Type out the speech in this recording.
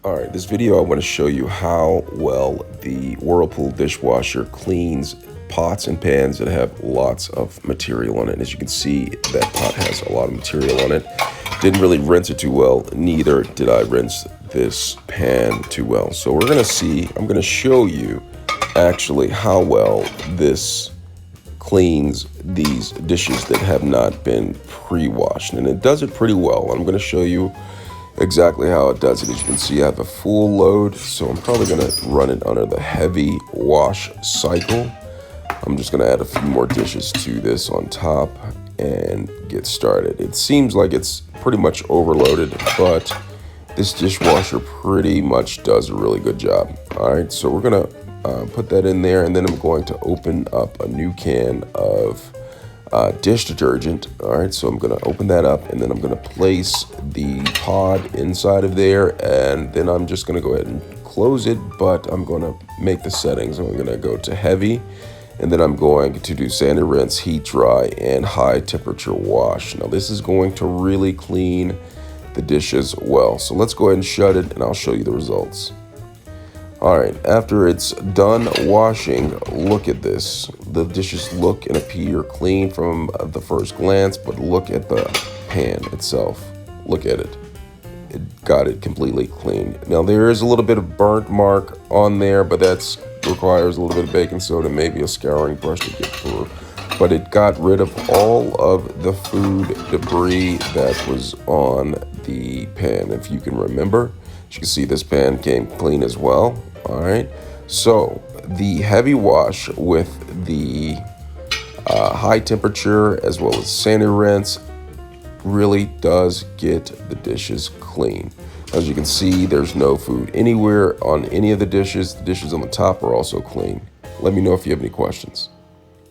All right, this video I want to show you how well the Whirlpool dishwasher cleans pots and pans that have lots of material on it. As you can see, that pot has a lot of material on it. Didn't really rinse it too well, neither did I rinse this pan too well. So we're gonna see, I'm gonna show you actually how well this cleans these dishes that have not been pre-washed. And it does it pretty well. I'm gonna show you exactly how it does it. As you can see, I have a full load, so I'm probably going to run it under the heavy wash cycle. I'm just going to add a few more dishes to this on top and get started. It seems like it's pretty much overloaded, but this dishwasher pretty much does a really good job. All right, so we're going to put that in there, and then I'm going to open up a new can of dish detergent. All right, so I'm going to open that up, and then I'm going to place the pod inside of there, and then I'm just going to go ahead and close it, but I'm going to make the settings. I'm going to go to heavy, and then I'm going to do sandy rinse, heat dry, and high temperature wash. Now this is going to really clean the dishes well. So let's go ahead and shut it, and I'll show you the results. All right, after it's done washing, look at this. The dishes look and appear clean from the first glance, but look at the pan itself. Look at it. It got it completely clean. Now there is a little bit of burnt mark on there, but that requires a little bit of baking soda, maybe a scouring brush to get through. But it got rid of all of the food debris that was on the pan. If you can remember, as you can see, this pan came clean as well. All right, so the heavy wash with the high temperature as well as sandy rinse really does get the dishes clean. As you can see, there's no food anywhere on any of the dishes. The dishes on the top are also clean. Let me know if you have any questions.